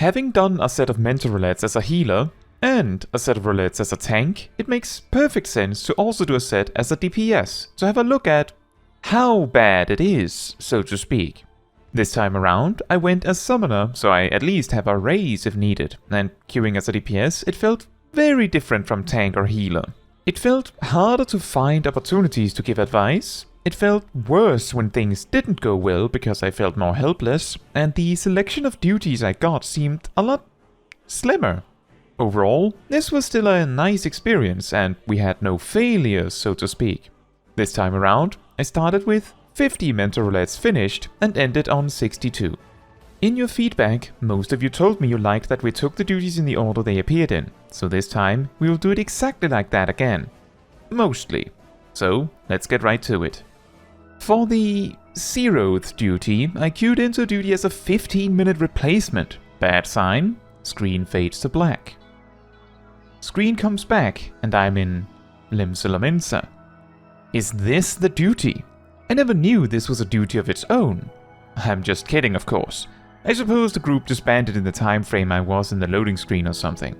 Having done a set of Mentor Roulettes as a healer, and a set of Roulettes as a tank, it makes perfect sense to also do a set as a DPS, to have a look at how bad it is, so to speak. This time around, I went as Summoner, so I at least have a raise if needed, and queuing as a DPS, it felt very different from tank or healer. It felt harder to find opportunities to give advice, it felt worse when things didn't go well because I felt more helpless, and the selection of duties I got seemed a lot slimmer. Overall, this was still a nice experience, and we had no failures, so to speak. This time around, I started with 50 Mentor Roulettes finished and ended on 62. In your feedback, most of you told me you liked that we took the duties in the order they appeared in, so this time we will do it exactly like that again. Mostly. So, let's get right to it. For the 0th duty, I queued into a duty as a 15-minute replacement. Bad sign, screen fades to black. Screen comes back, and I'm in Limsa. Is this the duty? I never knew this was a duty of its own. I'm just kidding, of course. I suppose the group disbanded in the time frame I was in the loading screen or something.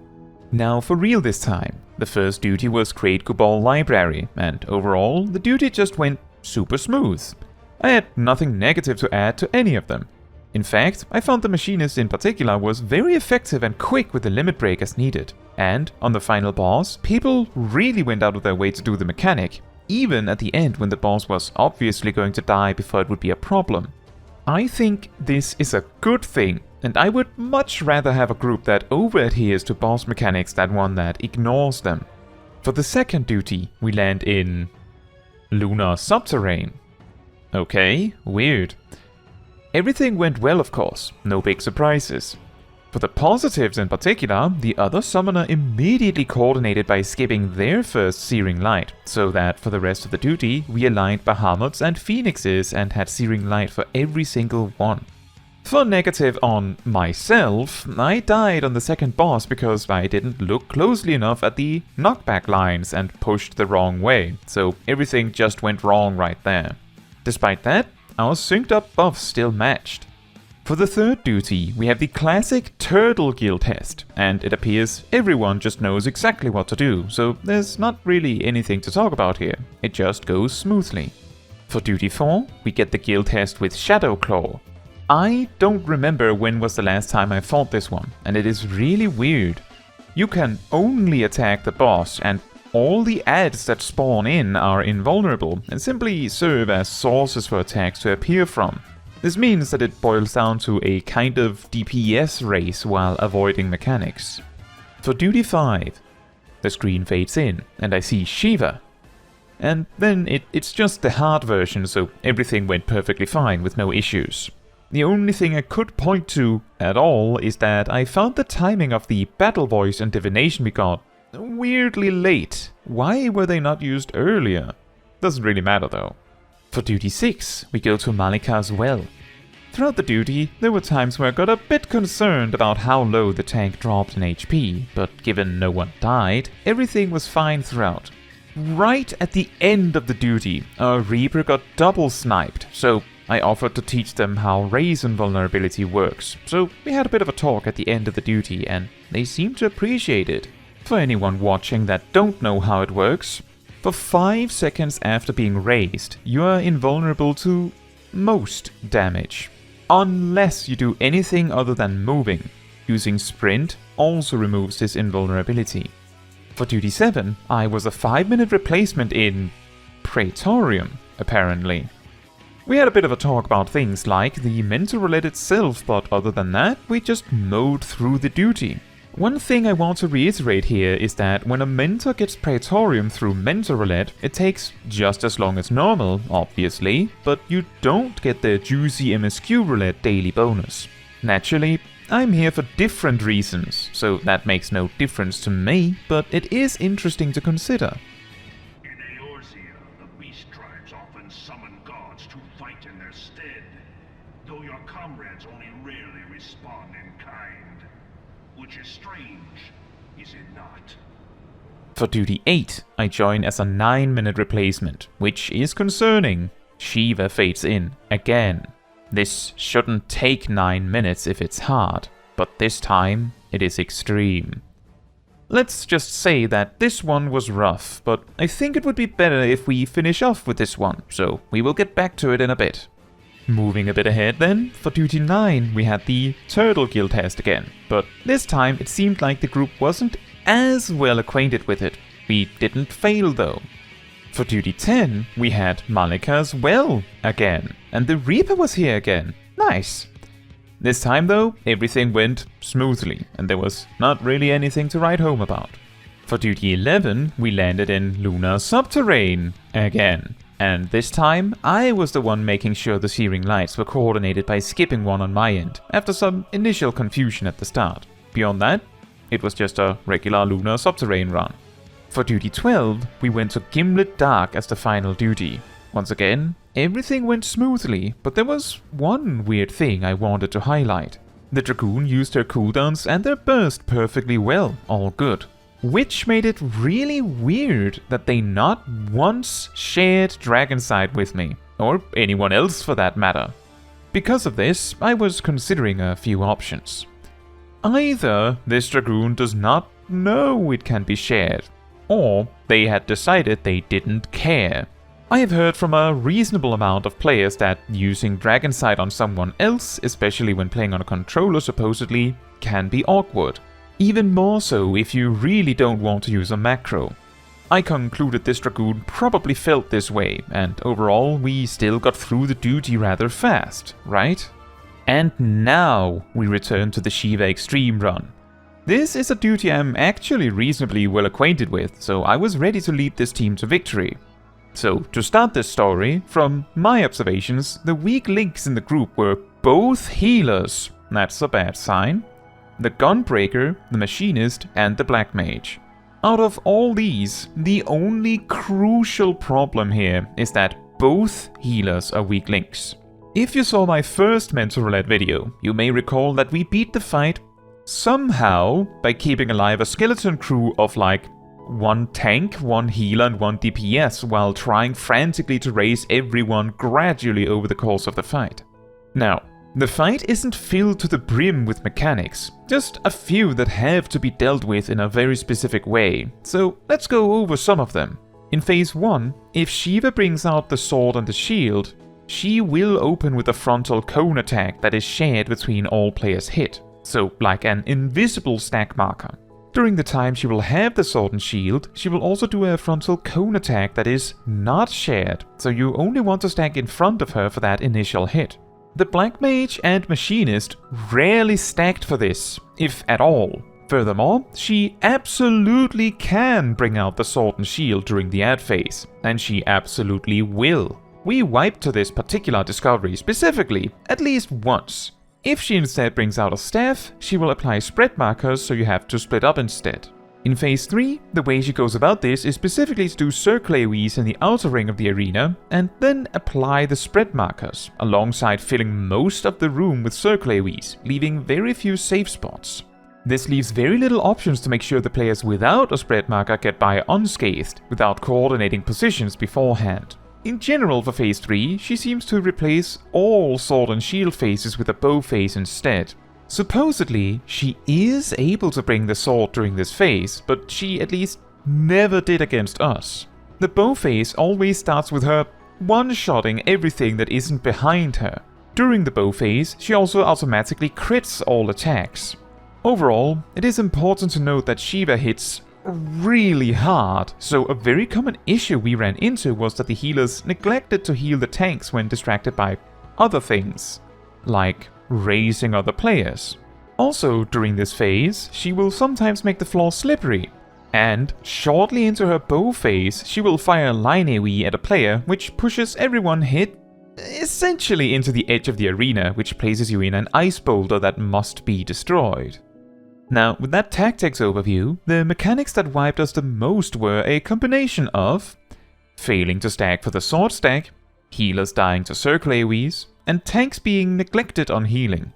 Now for real this time. The first duty was create Gubal library, and overall, the duty just went super smooth. I had nothing negative to add to any of them. In fact, I found the machinist in particular was very effective and quick with the limit break as needed. And on the final boss, people really went out of their way to do the mechanic, even at the end when the boss was obviously going to die before it would be a problem. I think this is a good thing, and I would much rather have a group that over-adheres to boss mechanics than one that ignores them. For the second duty, we land in Lunar Subterrane. Okay, weird. Everything went well, of course, no big surprises. For the positives in particular, the other summoner immediately coordinated by skipping their first Searing Light, so that for the rest of the duty, we aligned Bahamuts and Phoenixes and had Searing Light for every single one. For negative on myself, I died on the second boss because I didn't look closely enough at the knockback lines and pushed the wrong way, so everything just went wrong right there. Despite that, our synced up buffs still matched. For the third duty, we have the classic Turtle Guildhest, and it appears everyone just knows exactly what to do, so there's not really anything to talk about here, it just goes smoothly. For duty 4, we get the Guildhest with Shadow Claw. I don't remember when was the last time I fought this one, and it is really weird. You can only attack the boss, and all the adds that spawn in are invulnerable and simply serve as sources for attacks to appear from. This means that it boils down to a kind of DPS race while avoiding mechanics. For duty 5, the screen fades in and I see Shiva. And then it's just the hard version, so everything went perfectly fine with no issues. The only thing I could point to at all is that I found the timing of the battle voice and divination we got weirdly late. Why were they not used earlier? Doesn't really matter though. For duty 6, we go to Malikah's well. Throughout the duty, there were times where I got a bit concerned about how low the tank dropped in HP, but given no one died, everything was fine throughout. Right at the end of the duty, our Reaper got double sniped, so I offered to teach them how raise invulnerability works, so we had a bit of a talk at the end of the duty and they seemed to appreciate it. For anyone watching that don't know how it works, for 5 seconds after being raised, you are invulnerable to most damage. Unless you do anything other than moving. Using Sprint also removes this invulnerability. For duty 7, I was a 5-minute replacement in Praetorium, apparently. We had a bit of a talk about things like the Mentor Roulette itself, but other than that, we just mowed through the duty. One thing I want to reiterate here is that when a mentor gets Praetorium through Mentor Roulette, it takes just as long as normal, obviously, but you don't get the juicy MSQ Roulette daily bonus. Naturally, I'm here for different reasons, so that makes no difference to me, but it is interesting to consider. In Eorzea, the beast tribes often summon gods to fight in their stead, though your comrades only rarely respond in kind. Which is strange, is it not? For duty 8, I join as a 9-minute replacement, which is concerning. Shiva fades in, again. This shouldn't take 9 minutes if it's hard. but this time it is extreme. Let's just say that this one was rough, but I think it would be better if we finish off with this one, so we will get back to it in a bit. Moving a bit ahead then, for Duty 9 we had the Turtle Guildhest again, but this time it seemed like the group wasn't as well acquainted with it. We didn't fail though. For Duty 10 we had Malikah as well again, and the Reaper was here again. Nice! This time though, everything went smoothly, and there was not really anything to write home about. For Duty 11, we landed in Lunar Subterrane again, and this time I was the one making sure the searing lights were coordinated by skipping one on my end, after some initial confusion at the start. Beyond that, it was just a regular Lunar Subterrane run. For Duty 12, we went to Ghimlyt Dark as the final duty. Once again, everything went smoothly, but there was one weird thing I wanted to highlight. The Dragoon used her cooldowns and their burst perfectly well, all good. Which made it really weird that they not once shared Dragonside with me, or anyone else for that matter. Because of this, I was considering a few options. Either this Dragoon does not know it can be shared, or they had decided they didn't care. I have heard from a reasonable amount of players that using Dragonside on someone else, especially when playing on a controller supposedly, can be awkward. Even more so if you really don't want to use a macro. I concluded this Dragoon probably felt this way, and overall we still got through the duty rather fast, right? And now we return to the Shiva Extreme run. This is a duty I'm actually reasonably well acquainted with, so I was ready to lead this team to victory. So, to start this story, from my observations, the weak links in the group were both healers, that's a bad sign, the Gunbreaker, the Machinist, and the Black Mage. Out of all these, the only crucial problem here is that both healers are weak links. If you saw my first Mentor Roulette video, you may recall that we beat the fight somehow by keeping alive a skeleton crew of like one tank, one healer, and one DPS while trying frantically to raise everyone gradually over the course of the fight. Now, the fight isn't filled to the brim with mechanics, just a few that have to be dealt with in a very specific way, so let's go over some of them. In Phase 1, if Shiva brings out the sword and the shield, she will open with a frontal cone attack that is shared between all players hit, so like an invisible stack marker. During the time she will have the sword and shield, she will also do a frontal cone attack that is not shared, so you only want to stack in front of her for that initial hit. The Black Mage and Machinist rarely stacked for this, if at all. Furthermore, she absolutely can bring out the sword and shield during the ad phase, and she absolutely will. We wiped to this particular discovery specifically, at least once. If she instead brings out a staff, she will apply spread markers, so you have to split up instead. In Phase 3, the way she goes about this is specifically to do circle AoEs in the outer ring of the arena, and then apply the spread markers, alongside filling most of the room with circle AoEs, leaving very few safe spots. This leaves very little options to make sure the players without a spread marker get by unscathed, without coordinating positions beforehand. In general for Phase 3, she seems to replace all sword and shield phases with a bow phase instead. Supposedly, she is able to bring the sword during this phase, but she at least never did against us. The bow phase always starts with her one-shotting everything that isn't behind her. During the bow phase, she also automatically crits all attacks. Overall, it is important to note that Shiva hits really hard, so a very common issue we ran into was that the healers neglected to heal the tanks when distracted by other things, like raising other players. Also, during this phase, she will sometimes make the floor slippery, and shortly into her bow phase, she will fire a line AoE at a player, which pushes everyone hit essentially into the edge of the arena, which places you in an ice boulder that must be destroyed. Now, with that tactics overview, the mechanics that wiped us the most were a combination of failing to stack for the sword stack, healers dying to circle AoEs, and tanks being neglected on healing.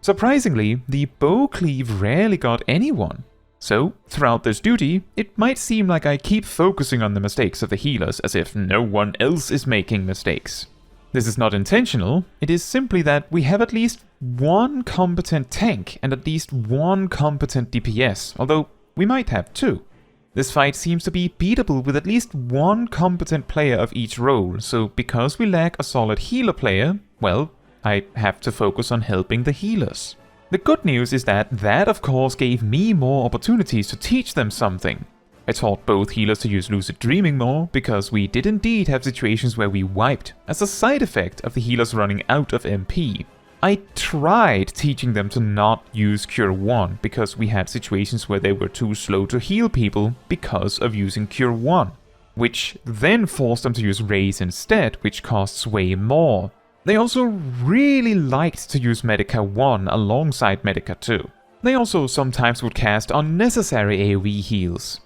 Surprisingly, the bow cleave rarely got anyone. So, throughout this duty, it might seem like I keep focusing on the mistakes of the healers as if no one else is making mistakes. This is not intentional, it is simply that we have at least one competent tank and at least one competent DPS, although we might have two. This fight seems to be beatable with at least one competent player of each role, so because we lack a solid healer player, well, I have to focus on helping the healers. The good news is that of course gave me more opportunities to teach them something. I taught both healers to use lucid dreaming more, because we did indeed have situations where we wiped as a side effect of the healers running out of MP. I tried teaching them to not use Cure 1 because we had situations where they were too slow to heal people because of using Cure 1, which then forced them to use Raise instead, which costs way more. They also really liked to use Medica 1 alongside Medica 2. They also sometimes would cast unnecessary AoE heals.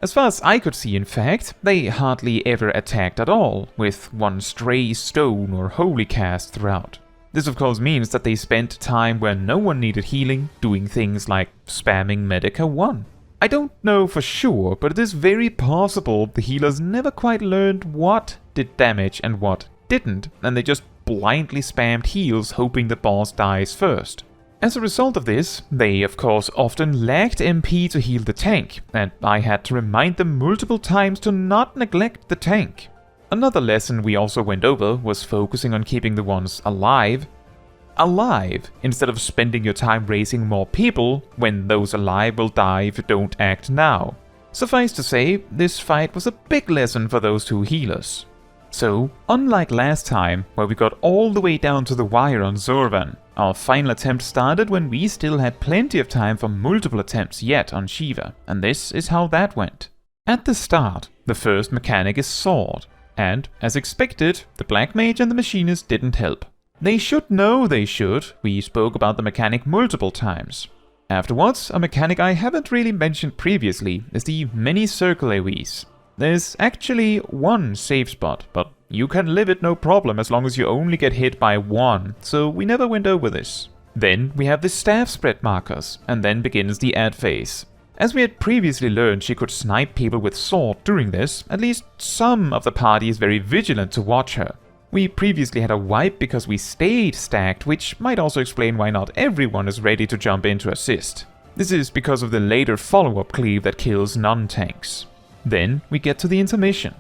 As far as I could see, in fact, they hardly ever attacked at all, with one stray stone or holy cast throughout. This of course means that they spent time where no one needed healing, doing things like spamming Medica 1. I don't know for sure, but it is very possible the healers never quite learned what did damage and what didn't, and they just blindly spammed heals hoping the boss dies first. As a result of this, they of course often lacked MP to heal the tank, and I had to remind them multiple times to not neglect the tank. Another lesson we also went over was focusing on keeping the ones alive, instead of spending your time raising more people when those alive will die if you don't act now. Suffice to say, this fight was a big lesson for those two healers. So, unlike last time, where we got all the way down to the wire on Zorvan, our final attempt started when we still had plenty of time for multiple attempts yet on Shiva, and this is how that went. At the start, the first mechanic is Sword. And, as expected, the Black Mage and the Machinist didn't help. They should know they should, we spoke about the mechanic multiple times. Afterwards, a mechanic I haven't really mentioned previously is the many circle AoEs. There's actually one safe spot, but you can live it no problem as long as you only get hit by one, so we never went over this. Then we have the staff spread markers, and then begins the ad phase. As we had previously learned, she could snipe people with sword during this. At least some of the party is very vigilant to watch her. We previously had a wipe because we stayed stacked, which might also explain why not everyone is ready to jump in to assist. This is because of the later follow-up cleave that kills non-tanks. Then we get to the intermission.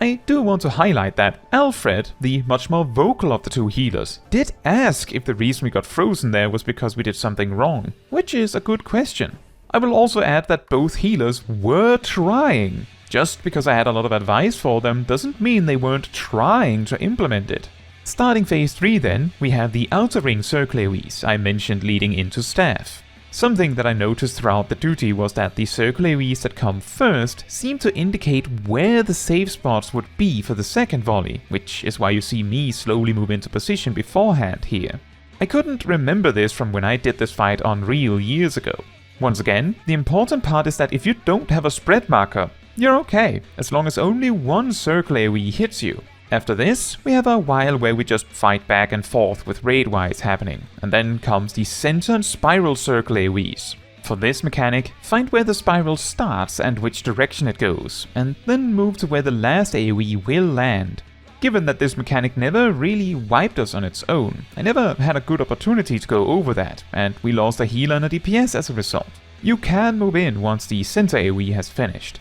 I do want to highlight that Alfred, the much more vocal of the two healers, did ask if the reason we got frozen there was because we did something wrong, which is a good question. I will also add that both healers were trying. Just because I had a lot of advice for them doesn't mean they weren't trying to implement it. Starting phase 3 then, we have the outer ring circle AoEs I mentioned leading into staff. Something that I noticed throughout the duty was that the circle AoEs that come first seem to indicate where the safe spots would be for the second volley, which is why you see me slowly move into position beforehand here. I couldn't remember this from when I did this fight on Real years ago. Once again, the important part is that if you don't have a spread marker, you're okay, as long as only one circle AoE hits you. After this, we have a while where we just fight back and forth with raid-wise happening, and then comes the center and spiral circle AoEs. For this mechanic, find where the spiral starts and which direction it goes, and then move to where the last AoE will land. Given that this mechanic never really wiped us on its own, I never had a good opportunity to go over that, and we lost a healer and a DPS as a result. You can move in once the center AoE has finished.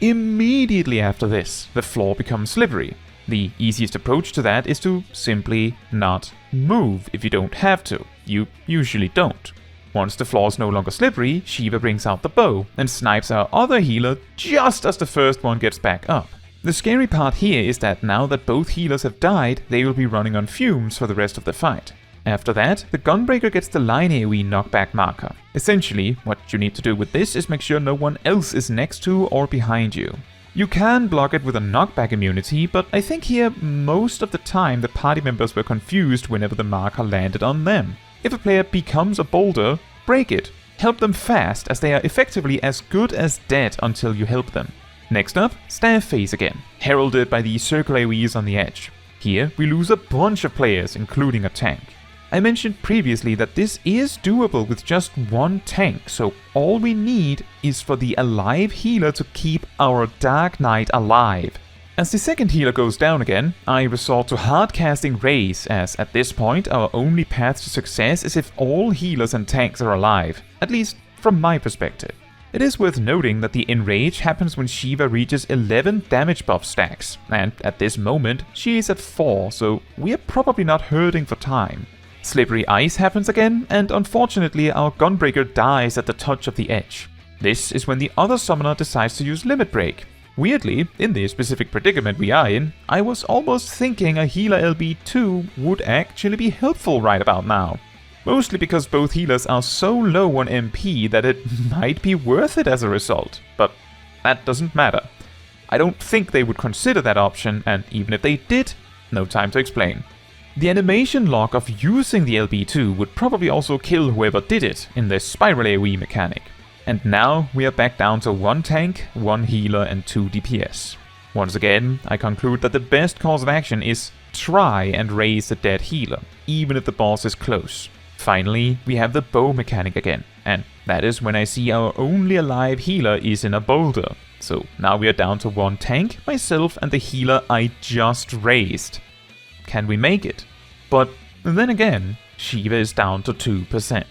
Immediately after this, the floor becomes slippery. The easiest approach to that is to simply not move if you don't have to. You usually don't. Once the floor is no longer slippery, Shiva brings out the bow and snipes our other healer just as the first one gets back up. The scary part here is that now that both healers have died, they will be running on fumes for the rest of the fight. After that, the Gunbreaker gets the line AoE knockback marker. Essentially, what you need to do with this is make sure no one else is next to or behind you. You can block it with a knockback immunity, but I think here most of the time the party members were confused whenever the marker landed on them. If a player becomes a boulder, break it. Help them fast, as they are effectively as good as dead until you help them. Next up, staff phase again, heralded by the circle AoEs on the edge. Here we lose a bunch of players, including a tank. I mentioned previously that this is doable with just one tank, so all we need is for the alive healer to keep our Dark Knight alive. As the second healer goes down again, I resort to hard casting Raise, as at this point our only path to success is if all healers and tanks are alive, at least from my perspective. It is worth noting that the Enrage happens when Shiva reaches 11 damage buff stacks, and at this moment she is at 4, so we are probably not hurting for time. Slippery Ice happens again, and unfortunately our Gunbreaker dies at the touch of the edge. This is when the other summoner decides to use Limit Break. Weirdly, in the specific predicament we are in, I was almost thinking a healer LB2 would actually be helpful right about now. Mostly because both healers are so low on MP that it might be worth it as a result, but that doesn't matter. I don't think they would consider that option, and even if they did, no time to explain. The animation lock of using the LB2 would probably also kill whoever did it in this Spiral AoE mechanic. And now we are back down to 1 tank, 1 healer and 2 DPS. Once again, I conclude that the best course of action is try and raise the dead healer, even if the boss is close. Finally, we have the bow mechanic again, and that is when I see our only alive healer is in a boulder. So now we are down to 1 tank, myself and the healer I just raised. Can we make it? But then again, Shiva is down to 2%.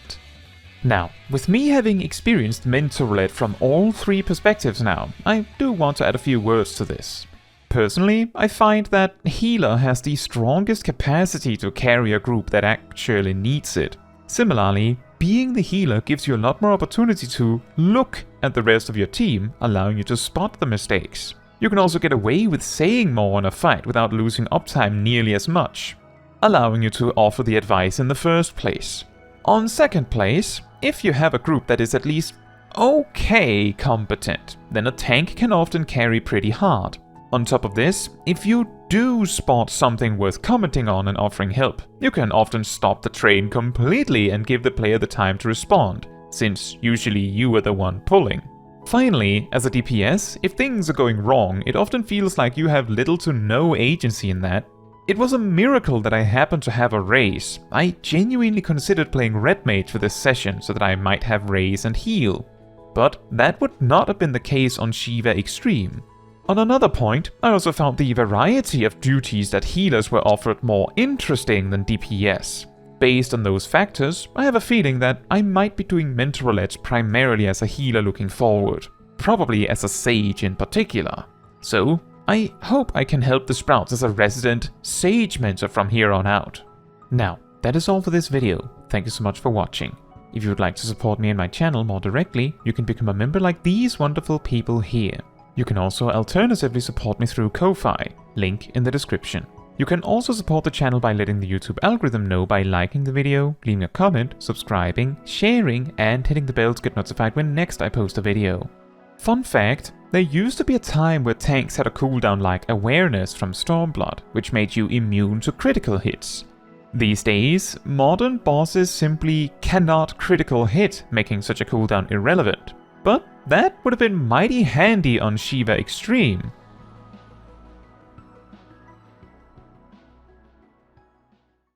Now, with me having experienced Mentor Roulette from all 3 perspectives now, I do want to add a few words to this. Personally, I find that healer has the strongest capacity to carry a group that actually needs it. Similarly, being the healer gives you a lot more opportunity to look at the rest of your team, allowing you to spot the mistakes. You can also get away with saying more in a fight without losing uptime nearly as much, allowing you to offer the advice in the first place. On second place, if you have a group that is at least okay competent, then a tank can often carry pretty hard. On top of this, if you do spot something worth commenting on and offering help, you can often stop the train completely and give the player the time to respond, since usually you are the one pulling. Finally, as a DPS, if things are going wrong, it often feels like you have little to no agency in that. It was a miracle that I happened to have a raise. I genuinely considered playing Red Mage for this session so that I might have raise and heal. But that would not have been the case on Shiva Extreme. On another point, I also found the variety of duties that healers were offered more interesting than DPS. Based on those factors, I have a feeling that I might be doing Mentor Roulettes primarily as a healer looking forward. Probably as a Sage in particular. So, I hope I can help the Sprouts as a resident Sage mentor from here on out. Now, that is all for this video. Thank you so much for watching. If you would like to support me and my channel more directly, you can become a member like these wonderful people here. You can also alternatively support me through Ko-Fi, link in the description. You can also support the channel by letting the YouTube algorithm know by liking the video, leaving a comment, subscribing, sharing, and hitting the bell to get notified when next I post a video. Fun fact, there used to be a time where tanks had a cooldown like Awareness from Stormblood, which made you immune to critical hits. These days, modern bosses simply cannot critical hit, making such a cooldown irrelevant. But that would have been mighty handy on Shiva Extreme.